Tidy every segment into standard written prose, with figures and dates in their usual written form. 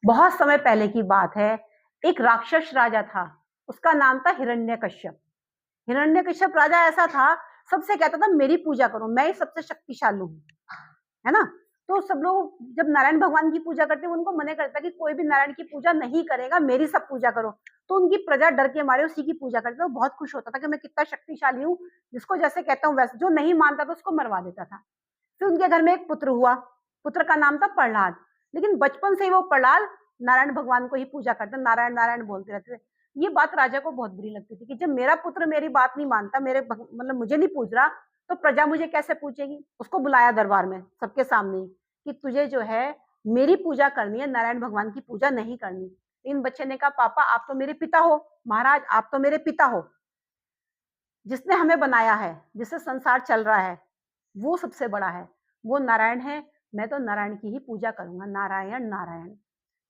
बहुत समय पहले की बात है। एक राक्षस राजा था, उसका नाम था हिरण्यकश्यप। हिरण्यकश्यप राजा ऐसा था, सबसे कहता था मेरी पूजा करो, मैं ही सबसे शक्तिशाली हूँ, है ना। तो सब लोग जब नारायण भगवान की पूजा करते, उनको मना करता कि कोई भी नारायण की पूजा नहीं करेगा, मेरी सब पूजा करो। तो उनकी प्रजा डर के मारे उसी की पूजा करते। वो बहुत खुश होता था कि मैं कितना शक्तिशाली हूँ, जिसको जैसे कहता हूँ वैसे। जो नहीं मानता था उसको मरवा देता था। फिर उनके घर में एक पुत्र हुआ, पुत्र का नाम था प्रहलाद। लेकिन बचपन से ही वो प्रहलाद नारायण भगवान को ही पूजा करते, नारायण नारायण बोलते रहते थे। ये बात राजा को बहुत बुरी लगती थी कि जब मेरा पुत्र मेरी बात नहीं मानता, मेरे मतलब मुझे नहीं पूज रहा, तो प्रजा मुझे कैसे पूछेगी। उसको बुलाया दरबार में सबके सामने कि तुझे जो है मेरी पूजा करनी है, नारायण भगवान की पूजा नहीं करनी। इन बच्चे ने कहा पापा आप तो मेरे पिता हो, महाराज आप तो मेरे पिता हो, जिसने हमें बनाया है, जिससे संसार चल रहा है, वो सबसे बड़ा है, वो नारायण है। मैं तो नारायण की ही पूजा करूंगा, नारायण नारायण।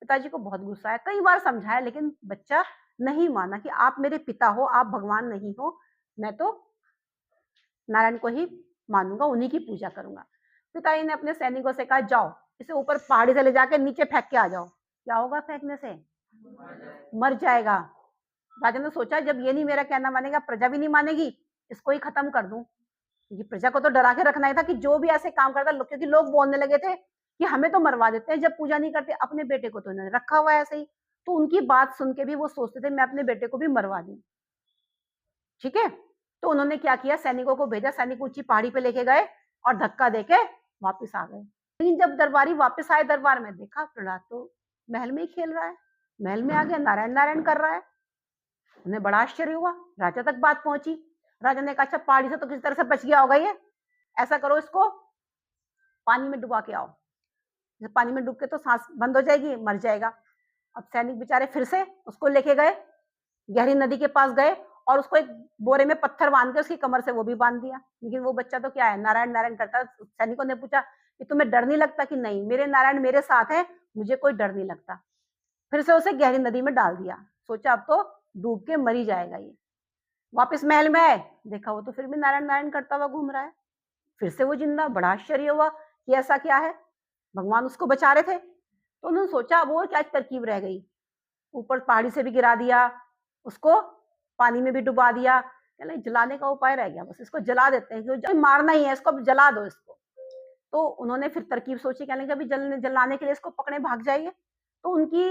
पिताजी को बहुत गुस्सा है, कई बार समझाया, लेकिन बच्चा नहीं माना कि आप मेरे पिता हो, आप भगवान नहीं हो, मैं तो नारायण को ही मानूंगा, उन्हीं की पूजा करूंगा। पिताजी ने अपने सैनिकों से कहा जाओ इसे ऊपर पहाड़ी से ले जाके नीचे फेंक के आ जाओ। क्या होगा फेंकने से? मर जाएगा। राजा ने सोचा जब ये नहीं मेरा कहना मानेगा, प्रजा भी नहीं मानेगी, इसको ही खत्म कर दूं। क्योंकि प्रजा को तो डरा के रखना ही था कि जो भी ऐसे काम करता, क्योंकि लोग बोलने लगे थे कि हमें तो मरवा देते हैं जब पूजा नहीं करते, अपने बेटे को तो इन्होंने रखा हुआ है ऐसे ही। तो उनकी बात सुन के भी वो सोचते थे मैं अपने बेटे को भी मरवा दूं। ठीक है, तो उन्होंने क्या किया, सैनिकों को भेजा, सैनिक ऊंची पहाड़ी पे लेके गए और धक्का देके वापस आ गए। लेकिन जब दरबारी वापस आए दरबार में, देखा प्रहलाद तो महल में ही खेल रहा है, महल में आ गया नारायण नारायण कर रहा है। उन्हें बड़ा आश्चर्य हुआ, राजा तक बात पहुंची। राजा ने कहा अच्छा पहाड़ी से तो किसी तरह से बच गया होगा ये, ऐसा करो इसको पानी में डुबा के आओ, पानी में डूब के तो सांस बंद हो जाएगी, मर जाएगा। अब सैनिक बेचारे फिर से उसको लेके गए, गहरी नदी के पास गए और उसको एक बोरे में पत्थर बांध के उसकी कमर से वो भी बांध दिया। लेकिन वो बच्चा तो क्या है, नारायण नारायण करता। सैनिकों ने पूछा कि तुम्हें डर नहीं लगता? कि नहीं, मेरे नारायण मेरे साथ है, मुझे कोई डर नहीं लगता। फिर से उसे गहरी नदी में डाल दिया, सोचा अब तो डूब के मर ही जाएगा ये। वापस महल में आए, देखा वो तो फिर भी नारायण नारायण करता हुआ घूम रहा है। फिर से वो जिंदा, बड़ा आश्चर्य हुआ कि ऐसा क्या है, भगवान उसको बचा रहे थे। तो उन्होंने सोचा अब और क्या तरकीब रह गई, ऊपर पहाड़ी से भी गिरा दिया, उसको पानी में भी डुबा दिया, जलाने का उपाय रह गया, बस इसको जला देते हैं, क्योंकि मारना ही है इसको, अब जला दो इसको। तो उन्होंने फिर तरकीब सोची, कहने लगे अभी जलाने के लिए इसको पकड़े भाग जाइए। तो उनकी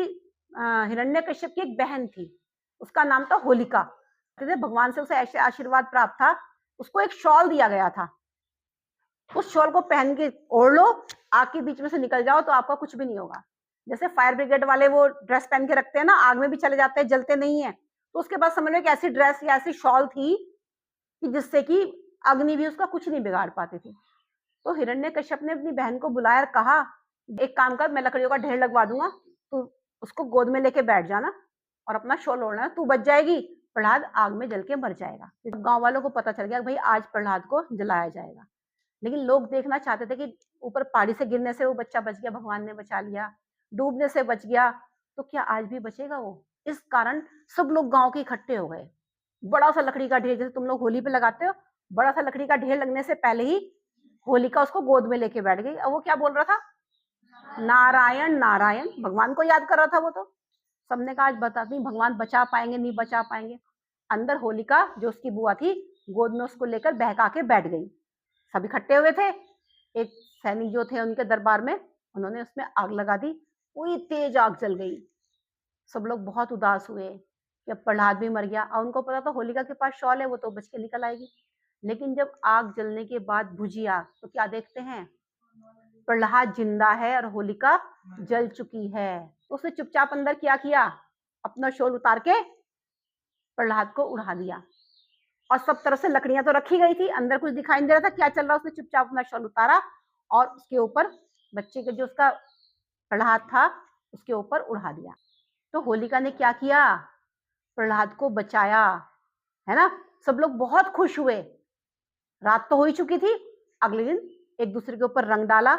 हिरण्यकश्यप की एक बहन थी, उसका नाम था होलिका। भगवान से उसे ऐसे आशीर्वाद प्राप्त था, उसको एक शॉल दिया गया था, उस शॉल को पहन के ओढ़ लो, आग के बीच में से निकल जाओ तो आपका कुछ भी नहीं होगा। जैसे फायर ब्रिगेड वाले वो ड्रेस पहन के रखते हैं ना, आग में भी चले जाते हैं, जलते नहीं है। तो उसके पास समझ लो एक ऐसी ड्रेस या ऐसी शॉल थी कि जिससे कि अग्नि भी उसका कुछ नहीं बिगाड़ पाती थी। तो हिरण्यकश्यप ने अपनी बहन को बुलाया और कहा एक काम कर, मैं लकड़ियों का ढेर लगवा दूंगा, तू उसको गोद में लेके बैठ जाना और अपना शॉल ओढ़ना, तू बच जाएगी, प्रहलाद आग में जल के मर जाएगा। गांव वालों को पता चल गया भाई आज प्रहलाद को जलाया जाएगा। लेकिन लोग देखना चाहते थे कि ऊपर पहाड़ी से गिरने से वो बच्चा बच गया, भगवान ने बचा लिया, डूबने से बच गया, तो क्या आज भी बचेगा वो? इस कारण सब लोग गांव के इकट्ठे हो गए। बड़ा सा लकड़ी का ढेर, जैसे तुम लोग होली पे लगाते हो, बड़ा सा लकड़ी का ढेर लगने से पहले ही होलिका उसको गोद में लेके बैठ गई। अब वो क्या बोल रहा था, नारायण नारायण, भगवान को याद कर रहा था वो तो। सबने कहा आज बता नहीं भगवान बचा पाएंगे नहीं बचा पाएंगे। अंदर होलिका जो उसकी बुआ थी, गोद में उसको लेकर बहका के बैठ गई। सब इकट्ठे हुए थे, एक सैनिक जो थे उनके दरबार में, उन्होंने उसमें आग लगा दी, पूरी तेज आग जल गई। सब लोग बहुत उदास हुए कि अब प्रहलाद भी मर गया। और उनको पता था होलिका के पास शॉल है, वो तो बच के निकल आएगी। लेकिन जब आग जलने के बाद बुझी आग, तो क्या देखते हैं, प्रहलाद जिंदा है और होलिका जल चुकी है। तो उसने चुपचाप अंदर क्या किया, अपना शॉल उतार के प्रहलाद को उड़ा दिया। और सब तरफ से लकड़ियां तो रखी गई थी, अंदर कुछ दिखाई नहीं दे रहा था क्या चल रहा। उसने चुपचाप अपना शॉल उतारा और उसके ऊपर बच्चे के जो उसका प्रहलाद था उसके ऊपर उड़ा दिया। तो होलिका ने क्या किया, प्रहलाद को बचाया, है ना। सब लोग बहुत खुश हुए। रात तो हो ही चुकी थी, अगले दिन एक दूसरे के ऊपर रंग डाला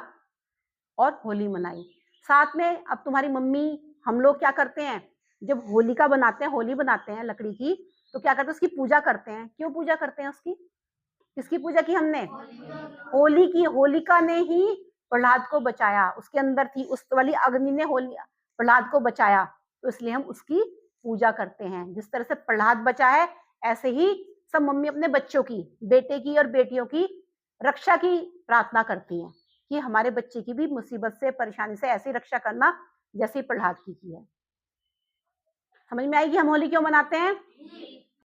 और होली मनाई साथ में। अब तुम्हारी मम्मी, हम लोग क्या करते हैं, जब होलिका बनाते हैं, होली बनाते हैं लकड़ी की, तो क्या करते हैं, उसकी पूजा करते हैं। क्यों पूजा करते हैं उसकी, किसकी पूजा की हमने, होली की। होलिका ने ही प्रहलाद को बचाया, उसके अंदर थी उस वाली अग्नि ने, होली प्रहलाद को बचाया, तो इसलिए हम उसकी पूजा करते हैं। जिस तरह से प्रहलाद बचा है, ऐसे ही सब मम्मी अपने बच्चों की, बेटे की और बेटियों की रक्षा की प्रार्थना करती हैं कि हमारे बच्चे की भी मुसीबत से, परेशानी से ऐसी रक्षा करना जैसे प्रहलाद की है। समझ में आएगी हम होली क्यों मनाते हैं?